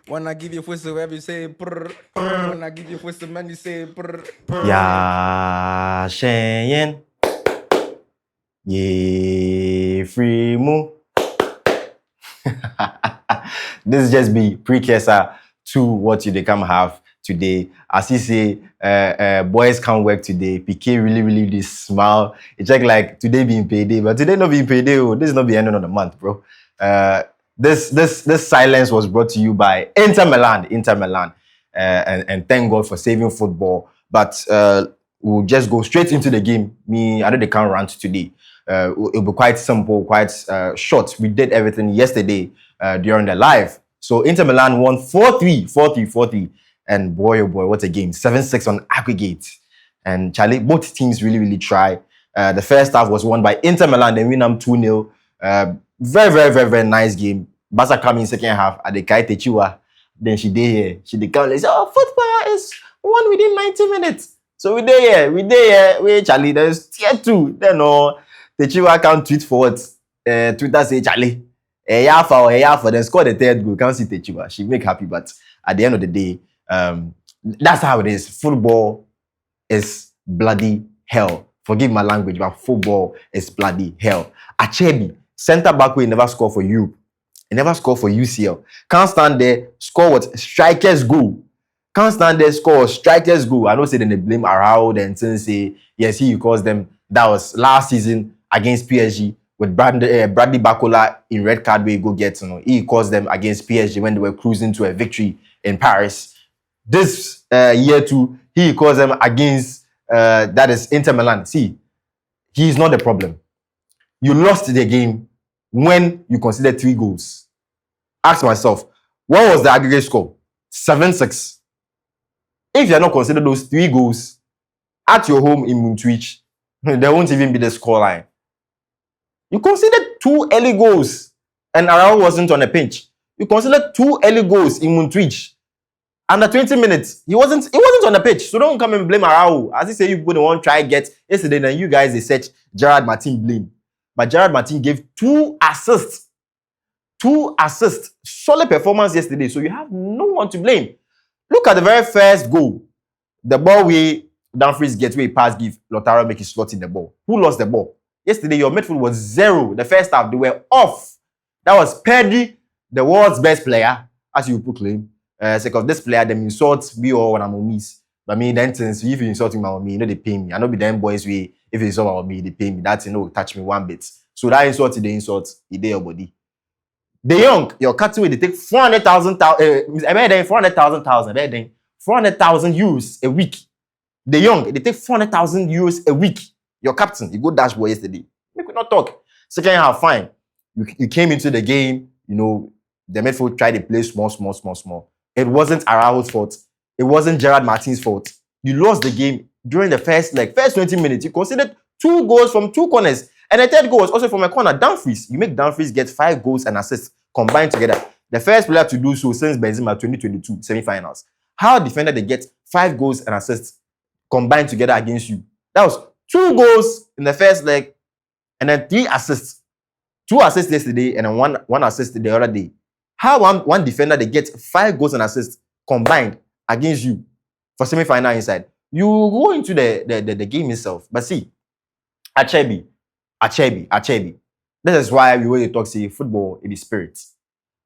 When I give you whistle, every say prrrr, prrrr. When I give you whistle, man, you say prrrr, prrrr. Ya Shenyen Ye Free Mo. This just be precursor to what you come have today. As you say, boys can't work today. PK really smile. It's like today being payday, but today not being payday. Oh, this is not the end of the month, bro. This silence was brought to you by Inter Milan, and thank God for saving football. But we'll just go straight into the game. I know they can't rant today. It'll be quite simple, quite short. We did everything yesterday during the live. So Inter Milan won 4-3. And boy, oh boy, what a game. 7-6 on aggregate. And Charlie, both teams really try. The first half was won by Inter Milan, then win them 2-0. Very nice game. Barca come in second half at the Kai Techiwa. Then she did here. She did come and say, oh, football is won within 90 minutes. So we there here. We Charlie, there's tier 2. Then Techiwa can't tweet forward. Twitter say, Charlie, for then score the third goal. Can't see Techiwa. She make happy, but at the end of the day, that's how it is. Football is bloody hell. Forgive my language, but football is bloody hell. Acerbi, center back, we never score for you. He never score for UCL. Can't stand there, score what? Strikers goal. Can't stand there, score strikers goal. I know say then they blame Arao and say, yes, he calls them. That was last season against PSG with Bradley Bacola in red card where he go get, he calls them against PSG when they were cruising to a victory in Paris. This year too, he calls them against, that is Inter Milan. See, he is not the problem. You lost the game when you considered 3 goals. Ask myself, what was the aggregate score? 7-6. If you are not considered those 3 goals at your home in Munich, there won't even be the scoreline. You considered 2 early goals and Arao wasn't on the pitch. You considered 2 early goals in Munich. Under 20 minutes, he wasn't on the pitch. So don't come and blame Arao. As he say, you wouldn't want to try get yesterday, then you guys they said Gerard Martin blame. But Gerard Martin gave 2 assists. 2 assists. Solid performance yesterday. So you have no one to blame. Look at the very first goal. The ball where Dumfries gets where he pass give Lautaro make his slot in the ball. Who lost the ball? Yesterday, your midfield was 0. The first half, they were off. That was Prrrr, the world's best player, as you proclaim. Because this player, them insults me or when I'm on miss. But me, then since if you insult me, they pay me. I know be them boys we if you insult about me, they pay me. That's touch me one bit. So that insult, the insult, it your body. The young, your cutting they take 400,000 euros a week. The young, they take 400,000 euros a week. Your captain, you go dashboard yesterday. We could not talk. Second half, fine. You came into the game, the midfield tried to play small. It wasn't Arao's fault. It wasn't Gerard Martin's fault. You lost the game during the first 20 minutes. You considered 2 goals from 2 corners. And the third goal was also from a corner. Dumfries. You make Dumfries get 5 goals and assists combined together. The first player to do so since Benzema 2022 semifinals. How a defender they get 5 goals and assists combined together against you? That was 2 goals in the first leg and then 3 assists. 2 assists yesterday and then one assist the other day. How one defender they get 5 goals and assists combined against you for semi-final inside? You go into the game itself. But see, Acerbi. This is why we always talk say football in the spirit.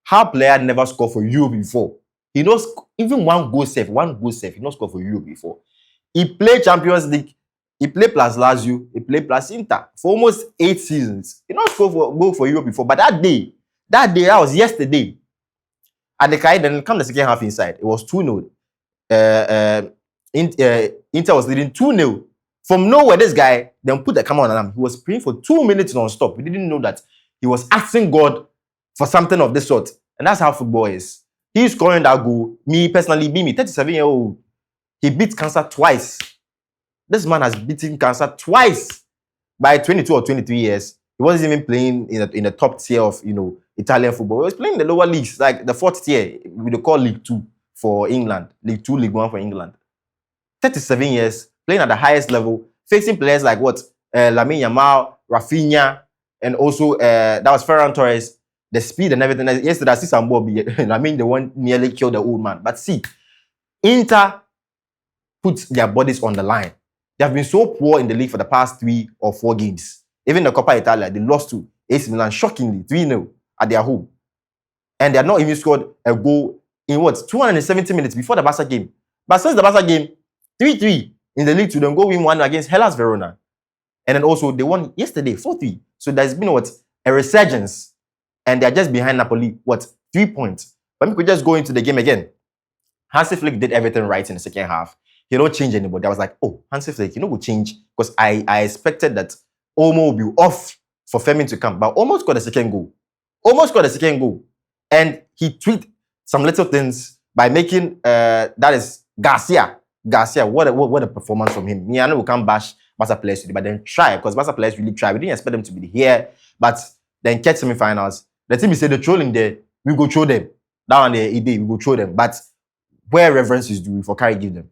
How player never scored for Europe before? He knows even one goal save, he not scored for Europe before. He played Champions League. He played plus Lazio. He played plus Inter for almost 8 seasons. He not scored goal for Europe before. But that was yesterday. At the Kai, then come the second half inside. It was 2-0. Inter was leading 2-0. From nowhere, this guy then put the camera on him. He was praying for 2 minutes non-stop. We didn't know that he was asking God for something of this sort. And that's how football is. He's scoring that goal. Me, personally, 37-year-old. He beat cancer twice. This man has beaten cancer twice by 22 or 23 years. He wasn't even playing in the top tier of Italian football. He was playing in the lower leagues, like the 4th tier. We call League 2 for England, League 2, League 1 for England. 37 years, playing at the highest level, facing players like Lamine Yamal, Rafinha, and also that was Ferran Torres. the speed and everything. Yesterday, I see some ball. I mean, the one nearly killed the old man. But see, Inter put their bodies on the line. They have been so poor in the league for the past 3 or 4 games. Even the Coppa Italia, they lost to AC Milan shockingly 3-0 at their home. And they had not even scored a goal in 270 minutes before the Barca game. But since the Barca game, 3-3 in the league to then go win 1 against Hellas Verona. And then also they won yesterday 4-3. So there's been a resurgence. And they're just behind Napoli, 3 points. But we could just go into the game again. Hansi Flick did everything right in the second half. He don't change anybody. I was like, oh, Hansi Flick, will change. Because I expected that Olmo will be off for Femi to come. But almost got a second goal. And he tweaked some little things by making, that is Garcia. What a performance from him. I know we can't bash Barca players today, but then try. Because Barca players really try. We didn't expect them to be here. But then catch semifinals. The team is saying the trolling there, we go throw them. Down there, we go throw them. But where reverence is due, for carry give them.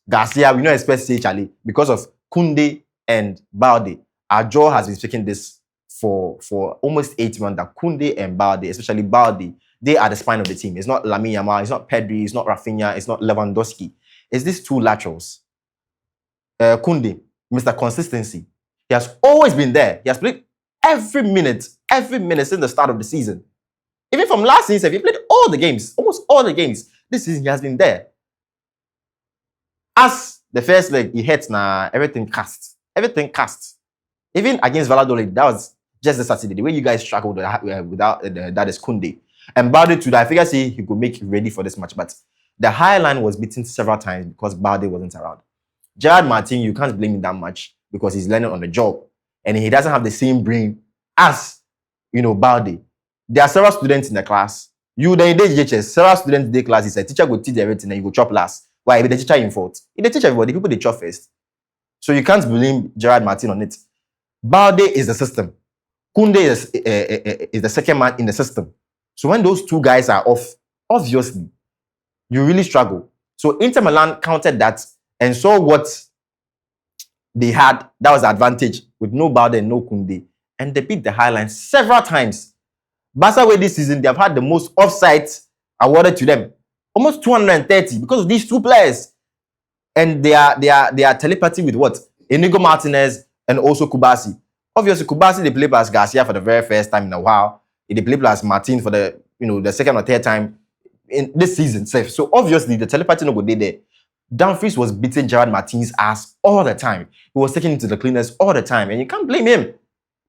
Garcia, we don't expect to say Charlie because of Koundé and Balde. Our jaw has been speaking this for almost 8 months that Koundé and Balde, especially Balde, they are the spine of the team. It's not Lamine Yamal, it's not Pedri, it's not Rafinha, it's not Lewandowski. It's these 2 laterals. Koundé, Mr. Consistency. He has always been there. He has played every minute since the start of the season. Even from last season, he played all the games, almost all the games. This season, he has been there. As the first leg, he hits everything cast. Even against Valladolid, that was just the Saturday. The way you guys struggled without that is Koundé. And Balde too, I figure he could make ready for this match. But the high line was beaten several times because Balde wasn't around. Gerard Martin, you can't blame him that much because he's learning on the job. And he doesn't have the same brain as, Balde. There are several students in the class. You, the DHS, several students in the class, he said, teacher go teach everything and you go chop last. Why? If the teacher in fault. If they teach everybody, people they chop first. So you can't blame Gerard Martin on it. Balde is the system. Koundé is the second man in the system. So when those 2 guys are off, obviously, you really struggle. So Inter Milan countered that and saw what they had. That was the advantage with no Balde and no Koundé. And they beat the Highline several times. Barca this season, they have had the most offsides awarded to them. Almost 230 because of these 2 players. And they are telepathy with Inigo Martinez and also Kubasi. Obviously, Kubasi, they play plus Garcia for the very first time in a while. They play plus Martin for the the second or third time in this season. So obviously, the telepathy no go there. Dumfries was beating Gerard Martin's ass all the time. He was taking him to the cleaners all the time. And you can't blame him.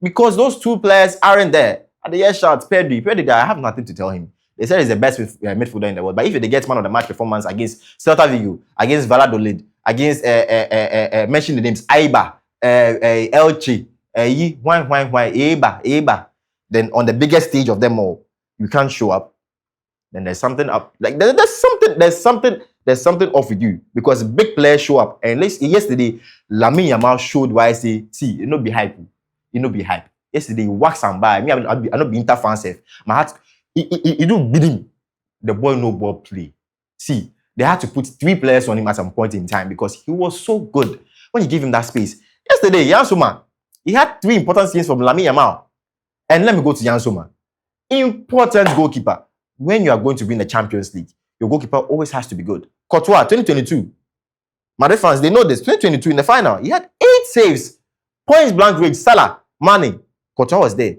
Because those 2 players aren't there. At the air shots, Pedri, I have nothing to tell him. They said he's the best midfielder in the world. But if they get man of the match performance against Celta Vigo, against Valladolid, against mention the names Aiba, Elche, Eba, then on the biggest stage of them all, you can't show up. Then there's something up. Like there's something off with you because big players show up. And yesterday, Lamine Yamal showed why I say, see, you know, be hype. Yesterday, you wax and buy. I'm not being Inter fan safe. My heart, it don't beat him. The boy no ball play. See, they had to put 3 players on him at some point in time because he was so good when you give him that space. Yesterday, Yann Sommer, he had 3 important things from Lamine Yamal. And let me go to Yann Sommer. Important goalkeeper. When you are going to win the Champions League, your goalkeeper always has to be good. Courtois, 2022. Madrid fans, they know this. 2022 in the final, he had 8 saves. Points blank range, Salah, Mane. Courtois was there.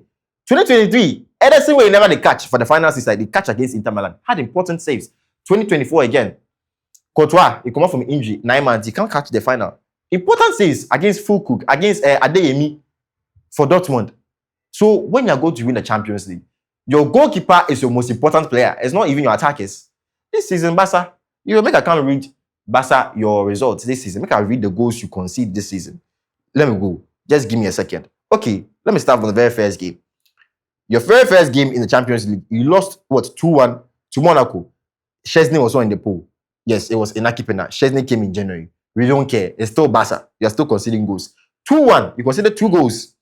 2023, Ederson will never the catch for the final season. The catch against Inter Milan had important saves. 2024 again. Courtois, he come out from injury, 9 months. He can't catch the final. Important saves against Fulcook, against Adeyemi for Dortmund. So when you are going to win the Champions League, your goalkeeper is your most important player. It's not even your attackers. This season, Barca, you make I can't read Barca your results this season. Make I read the goals you concede this season. Let me go. Just give me a second. Okay, let me start from the very first game. Your very first game in the Champions League, you lost, 2-1 to Monaco. Chesney was on in the pool. Yes, it was Inaki Pena. Chesney came in January. We don't care. It's still Barca. You're still conceding goals. 2-1. You conceded 2 goals.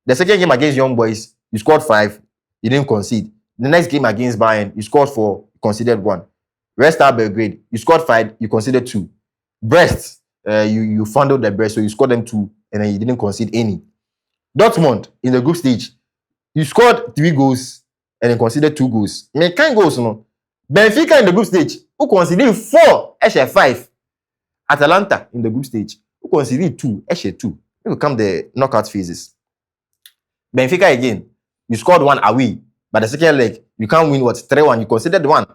The second game against Young Boys, you scored 5. You didn't concede. The next game against Bayern, you scored 4. You conceded 1. Red Star Belgrade, you scored 5. You conceded 2. Brest, you fondled the Brest, so you scored them 2, and then you didn't concede any. Dortmund, in the group stage, you scored 3 goals, and then consider 2 goals. Me kind goals no. Benfica in the group stage, who consider 4, actually 5. Atalanta in the group stage, who consider 2, actually 2. It will come the knockout phases. Benfica again, you scored 1 away, but the second leg, you can't win what? 3-1, you considered 1.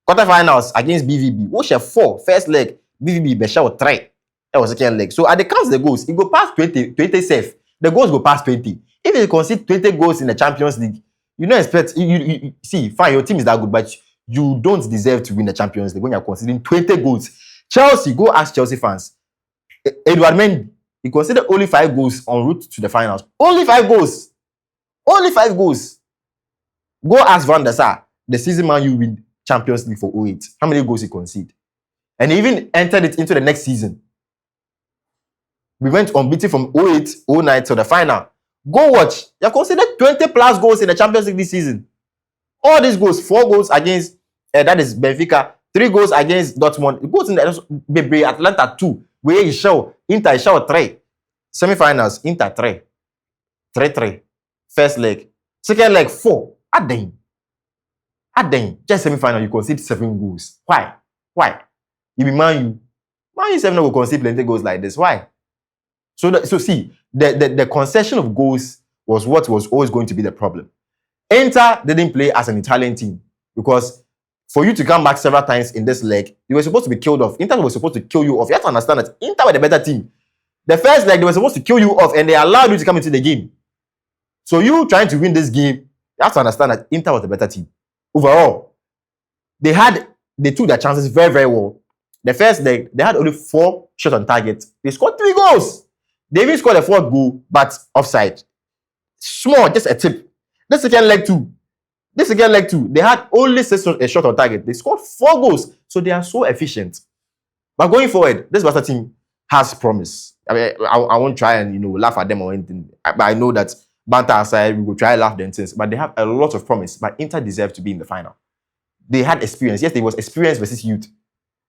Quarterfinals against BVB, who share 4, first leg, BVB, Beshao 3. That was second leg. So at the counts the goals, it go past 20 safe. The goals go past 20. If you concede 20 goals in the Champions League, you don't expect, you see, fine, your team is that good, but you don't deserve to win the Champions League when you're considering 20 goals. Chelsea, go ask Chelsea fans. Edouard Mendy, he considered only 5 goals en route to the finals. Only 5 goals. Only 5 goals. Go ask Van der Sar, the season man you win Champions League for 08. How many goals he conceded? And he even entered it into the next season. We went unbeaten from 08, 09 to the final. Go watch. You considered 20 plus goals in the Champions League this season. All these goals, 4 goals against, that is Benfica, 3 goals against Dortmund. It goes in the Atlanta 2, where he show, Inter show 3. Semifinals, Inter 3. 3-3. First leg. Second leg, 4. Adeng. Just semifinal, you concede 7 goals. Why? You be Man U. Man U 7 will concede plenty goals like this. Why? So see, the concession of goals was what was always going to be the problem. Inter didn't play as an Italian team because for you to come back several times in this leg, you were supposed to be killed off. Inter was supposed to kill you off. You have to understand that Inter were the better team. The first leg, they were supposed to kill you off and they allowed you to come into the game. So you trying to win this game, you have to understand that Inter was the better team. Overall, they took their chances very, very well. The first leg, they had only 4 shots on target. They scored 3 goals. They even scored a 4th goal, but offside. Small, just a tip. This second leg too, they had only 6 shots on target. They scored 4 goals. So they are so efficient. But going forward, this Barca team has promise. I mean, I won't try and laugh at them or anything. But I know that banter aside, we will try and laugh them things. But they have a lot of promise. But Inter deserve to be in the final. They had experience. Yes, there was experience versus youth.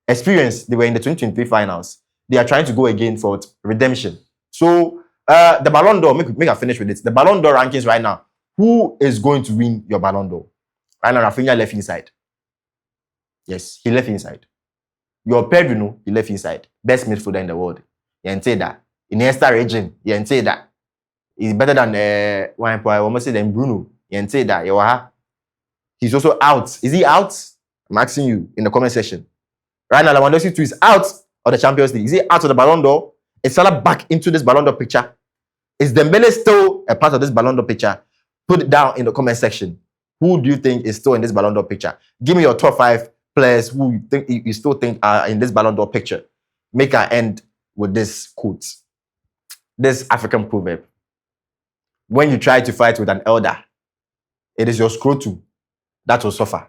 Experience, they were in the 2023 finals. They are trying to go again for redemption. So, the Ballon d'Or, make a finish with it. The Ballon d'Or rankings right now. Who is going to win your Ballon d'Or? Right now, Rafinha left inside. Yes, he left inside. Your Pedro, he left inside. Best midfielder in the world. You can say that. In the Iniesta region, you can say that. He's better than than Bruno. You can say that. He's also out. Is he out? I'm asking you in the comment section. Right now, Lewandowski too is out of the Champions League. Is he out of the Ballon d'Or? Is Salah back into this Ballon d'Or picture? Is Dembele still a part of this Ballon d'Or picture? Put it down in the comment section. Who do you think is still in this Ballon d'Or picture? Give me your top 5 players who you still think are in this Ballon d'Or picture. Make our end with this quote. This African proverb. When you try to fight with an elder, it is your scrotum that will suffer.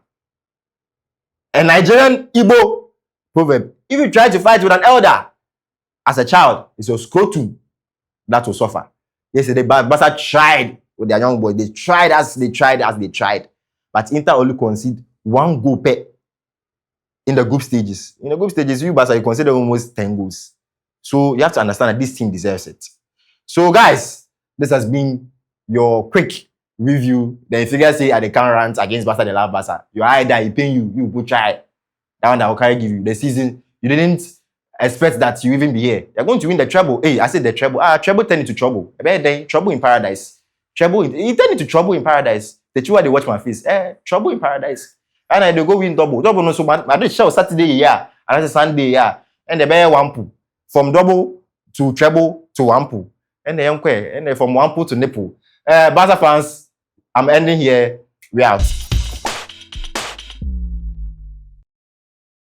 A Nigerian Igbo proverb. If you try to fight with an elder as a child, it's your scrotum that will suffer. Yesterday, Barca tried with their young boy. They tried. But Inter only conceded 1 goal per in the group stages. In the group stages, you Barca, you consider almost 10 goals. So you have to understand that this team deserves it. So guys, this has been your quick review. Then if you guys say they can't rant against Barca, they love Barca. Your eye that he paying you go try. That one that will carry give you. The season, you didn't expect that you even be here. You're going to win the treble. Hey, I said the treble. Treble turned into trouble. Then trouble in paradise. It turned into trouble in paradise. The two they watch my face. Trouble in paradise. And I go win double. Double no so bad. I did show Saturday, yeah. And that's Sunday, yeah. And the bear 1 pool. From double to treble to 1 pool. And the young and from 1 pool to nipple. Barca fans, I'm ending here. We out.